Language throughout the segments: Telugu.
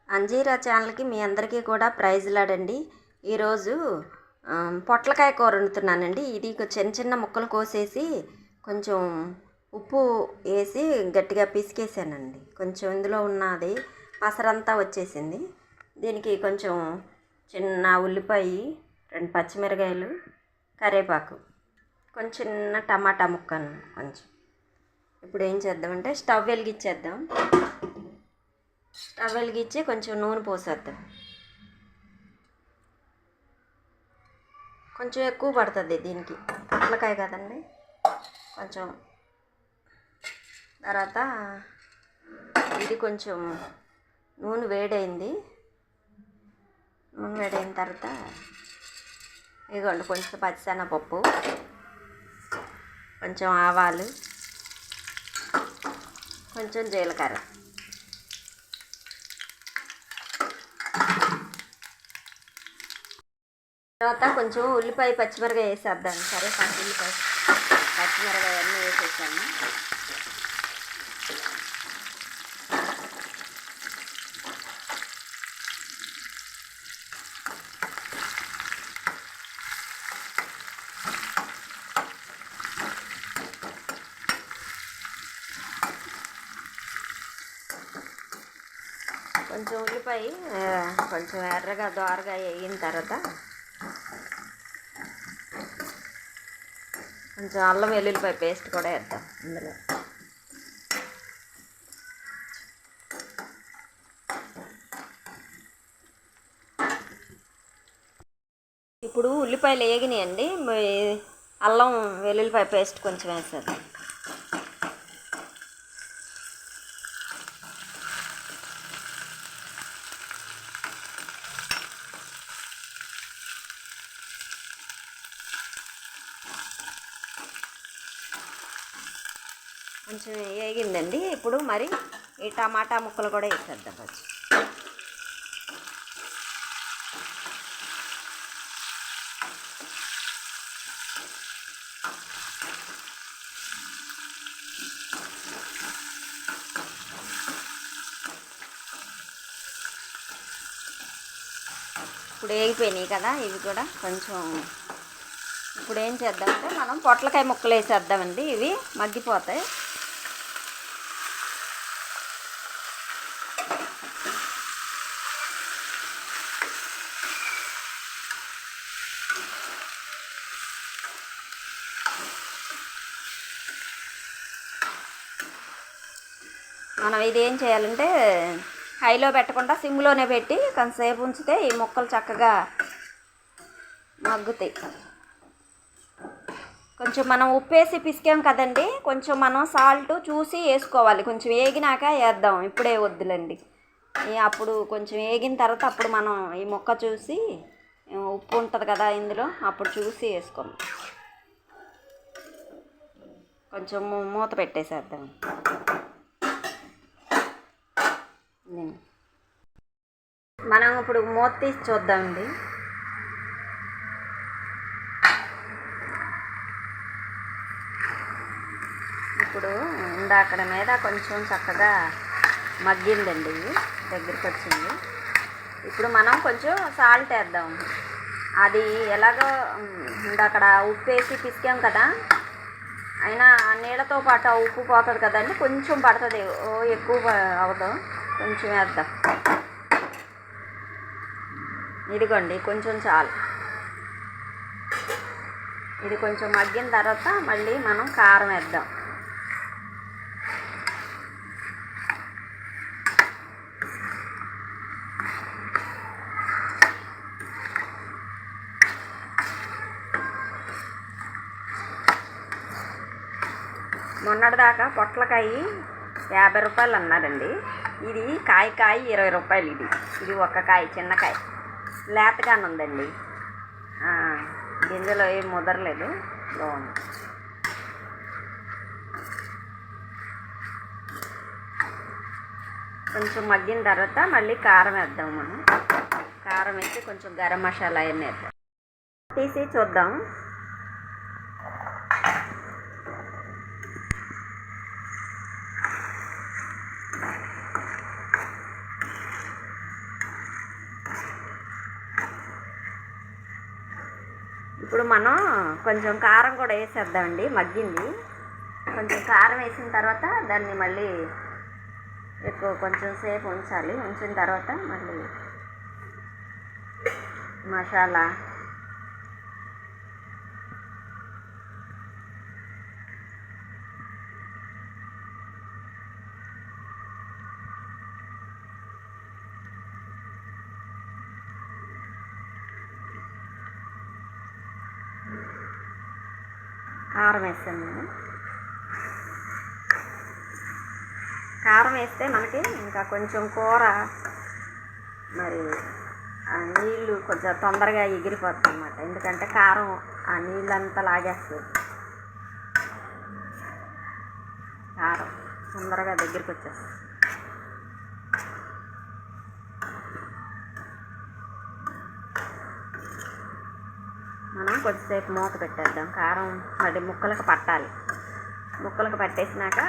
అంజీరా ఛానల్కి మీ అందరికీ కూడా ప్రైజ్లాడండి. ఈరోజు పొట్లకాయ కూర వండుతున్నానండి. ఇది చిన్న చిన్న ముక్కలు కోసేసి కొంచెం ఉప్పు వేసి గట్టిగా పిసికేసానండి. కొంచెం ఇందులో ఉన్నది పసరంతా వచ్చేసింది. దీనికి కొంచెం చిన్న ఉల్లిపాయ, 2 పచ్చిమిరకాయలు, కరివేపాకు, కొంచెం చిన్న టమాటా ముక్కను కొంచెం. ఇప్పుడు ఏం చేద్దామంటే స్టవ్ వెలిగించేద్దాం. స్టవ్ వెలిగించి కొంచెం నూనె పోసేద్దాం. కొంచెం ఎక్కువ పడుతుంది దీనికి, పొట్లకాయ కదండి. కొంచెం తర్వాత ఇది కొంచెం నూనె వేడైంది. నూనె వేడైన తర్వాత ఇదిగోండి కొంచెం పచ్చిశనగపప్పు, కొంచెం ఆవాలు, కొంచెం జీలకర్ర, తర్వాత కొంచెం ఉల్లిపాయ పచ్చిమిరకాయ వేసేద్దాం. సరే ఉల్లిపాయ పచ్చిమిరకాయ అన్నీ వేసేసాను. కొంచెం ఉల్లిపాయ కొంచెం ఎర్రగా దోరగా వేగిన తర్వాత కొంచెం అల్లం వెల్లుల్లిపాయ పేస్ట్ కూడా వేద్దాం ఇందులో. ఇప్పుడు ఉల్లిపాయలు వేగినాయండి. అల్లం వెల్లుల్లిపాయ పేస్ట్ కొంచెం వేసేద్దాం. కొంచెం వేగిందండి. ఇప్పుడు మరి ఈ టమాటా ముక్కలు కూడా వేసేద్దాం. వచ్చి ఇప్పుడు వేగిపోయినాయి కదా ఇవి కూడా కొంచెం. ఇప్పుడు ఏం చేద్దామంటే మనం పొట్లకాయ ముక్కలు వేసేద్దామండి. ఇవి మగ్గిపోతాయి. మనం ఇది ఏం చేయాలంటే హైలో పెట్టకుండా సిమ్లోనే పెట్టి కొంతసేపు ఉంచితే ఈ ముక్కలు చక్కగా మగ్గుతాయి. కొంచెం మనం ఉప్పు వేసి పిసికాం కదండి, కొంచెం మనం సాల్ట్ చూసి వేసుకోవాలి. కొంచెం వేగినాక వేద్దాం, ఇప్పుడే వద్దులండి. అప్పుడు కొంచెం వేగిన తర్వాత అప్పుడు మనం ఈ ముక్క చూసి ఉప్పు ఉంటుంది కదా ఇందులో, అప్పుడు చూసి వేసుకోండి. కొంచెం మూత పెట్టేసేద్దాం. మనం ఇప్పుడు మూత తీసి చూద్దామండి. ఇప్పుడు ఇందాకడ మీద కొంచెం చక్కగా మగ్గిందండి, దగ్గరికి వచ్చింది. ఇప్పుడు మనం కొంచెం సాల్ట్ వేద్దాం. అది ఎలాగో ఇందాకడ ఉప్పు వేసి పిసికాం కదా, అయినా నీళ్ళతో పాటు ఉప్పు పోతుంది కదండి, కొంచెం పడుతుంది. ఎక్కువ అవదు, కొంచెం వేద్దాం. ఇదిగోండి కొంచెం చాలు. ఇది కొంచెం మగ్గిన తర్వాత మళ్ళీ మనం కారం వేద్దాం. మొన్నటిదాకా పొట్లకాయ 50 రూపాయలు అన్నారండి. ఇది కాయ 20 రూపాయలు. ఇది ఒక కాయ, చిన్న కాయ, లేతగానే ఉందండి. గింజలో ఏం ముదరలేదు, బాగుంది. కొంచెం మగ్గిన తర్వాత మళ్ళీ కారం వేద్దాం. మనం కారం వేసి కొంచెం గరం మసాలా అవన్నీ వేద్దాం. తీసి చూద్దాం. ఇప్పుడు మనం కొంచెం కారం కూడా వేసేద్దామండి. మగ్గింది. కొంచెం కారం వేసిన తర్వాత దాన్ని మళ్ళీ కొంచెం సేపు ఉంచాలి. ఉంచిన తర్వాత మళ్ళీ మసాలా, కారం వేస్తాను నేను. కారం వేస్తే మనకి ఇంకా కొంచెం కూర మరి ఆ నీళ్ళు కొంచెం తొందరగా ఎగిరిపోతుంది అన్నమాట. ఎందుకంటే కారం ఆ నీళ్ళంతా లాగేస్తుంది. కారం తొందరగా దగ్గరికి వచ్చేస్తుంది. మనం కొద్దిసేపు మూత పెట్టేద్దాం. కారం మరి ముక్కలకు పట్టాలి. ముక్కలకు పట్టేసినాక,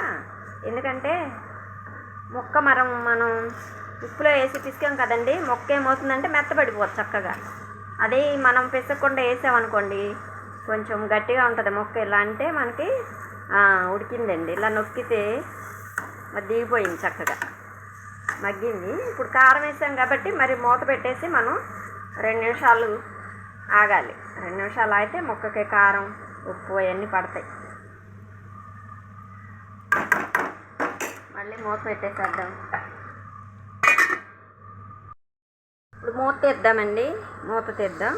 ఎందుకంటే ముక్క మనం ఉప్పులో వేసి పిసికాం కదండి, ముక్క ఏమవుతుందంటే మెత్తబడిపోతుంది చక్కగా. అదే మనం పిసకుండా వేసామనుకోండి కొంచెం గట్టిగా ఉంటుంది ముక్క. ఇలా అంటే మనకి ఉడికిందండి. ఇలా నొక్కితే మరి దిగిపోయింది, చక్కగా మగ్గింది. ఇప్పుడు కారం వేసాం కాబట్టి మరి మూత పెట్టేసి మనం 2 నిమిషాలు ఆగాలి. 2 నిమిషాలు అయితే ముక్కకి కారం ఉప్పు అవన్నీ పడతాయి. మళ్ళీ మూత పెట్టేసేద్దాం. ఇప్పుడు మూత తీద్దామండి. మూత తీద్దాం.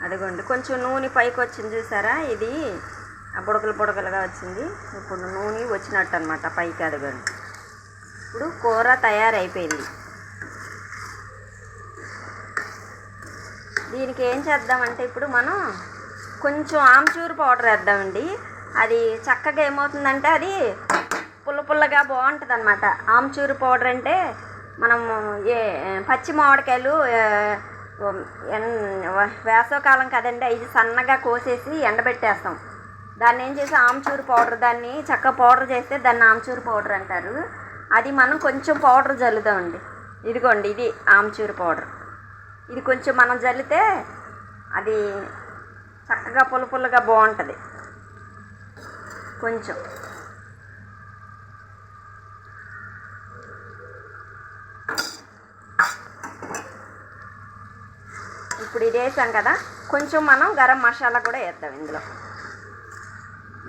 అదిగోండి కొంచెం నూనె పైకి వచ్చింది చూసారా, ఇది బుడగలు బుడగలుగా వచ్చింది. ఇప్పుడు నూనె వచ్చినట్టు అనమాట పైకి. అదిగోండి ఇప్పుడు కూర తయారైపోయింది. దీనికి ఏం చేద్దామంటే ఇప్పుడు మనం కొంచెం ఆమ్చూరు పౌడర్ వేద్దామండి. అది చక్కగా ఏమవుతుందంటే అది పుల్లగా బాగుంటుంది అనమాట. ఆమ్చూరు పౌడర్ అంటే మనము పచ్చి మామిడికాయలు వేసవకాలం కదండి, అవి సన్నగా కోసేసి ఎండబెట్టేస్తాం. దాన్ని ఏం చేసి ఆమ్చూరు పౌడర్, దాన్ని చక్కగా పౌడర్ చేస్తే దాన్ని ఆమ్చూరు పౌడర్ అంటారు. అది మనం కొంచెం పౌడర్ జల్లుదామండి. ఇదిగోండి ఇది ఆమ్చూరు పౌడర్. ఇది కొంచెం మనం జల్లితే అది చక్కగా పుల్లగా బాగుంటుంది. కొంచెం ఇప్పుడు ఇది వేసాం కదా, కొంచెం మనం గరం మసాలా కూడా వేద్దాం ఇందులో.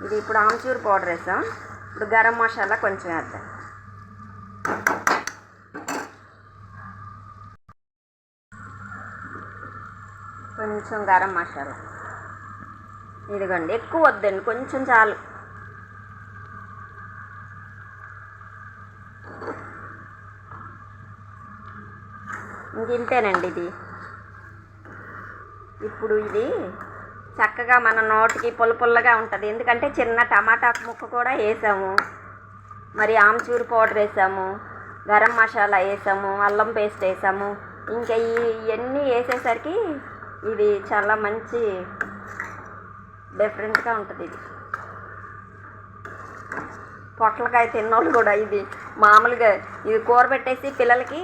ఇది ఇప్పుడు ఆమ్చూరు పౌడర్ వేసాం, ఇప్పుడు గరం మసాలా కొంచెం వేద్దాం. కొంచెం గరం మసాలా. ఇదిగోండి, ఎక్కువ వద్దండి, కొంచెం చాలు. ఇంతేనండి ఇది. ఇప్పుడు ఇది చక్కగా మన నోటికి పుల్లగా ఉంటుంది. ఎందుకంటే చిన్న టమాటా ముక్క కూడా వేసాము, మరి ఆమ్చూరు పౌడర్ వేసాము, గరం మసాలా వేసాము, అల్లం పేస్ట్ వేసాము. ఇంకా ఇవన్నీ వేసేసరికి ఇది చాలా మంచి డిఫరెంట్గా ఉంటుంది. ఇది పొట్లకాయ తిన్నోళ్ళు కూడా ఇది మామూలుగా ఇది కూర పెట్టేసి పిల్లలకి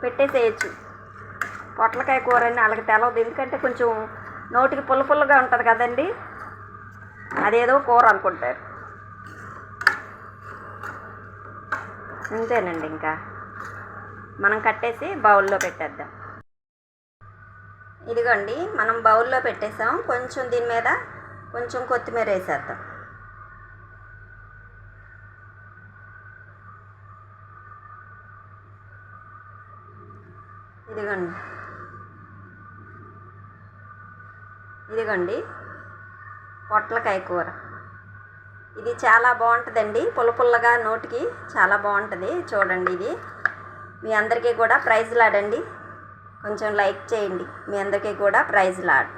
పెట్టేసేయచ్చు. పొట్లకాయ కూర అని వాళ్ళకి తెలవదు, ఎందుకంటే కొంచెం నోటికి పుల్లగా ఉంటుంది కదండి, అదేదో కూర అనుకుంటారు. అంతేనండి. ఇంకా మనం కట్టేసి బౌల్లో పెట్టేద్దాం. ఇదిగోండి మనం బౌల్లో పెట్టేసాం. కొంచెం దీని మీద కొంచెం కొత్తిమీర వేసేద్దాం. ఇదిగోండి పొట్లకాయ కూర. ఇది చాలా బాగుంటుందండి, పుల్లగా నోటికి చాలా బాగుంటుంది. చూడండి, ఇది మీ అందరికీ కూడా ప్రైజ్ లాడండి. కొంచెం లైక్ చేయండి. మీ అందరికీ కూడా ప్రైజ్ లాడ్.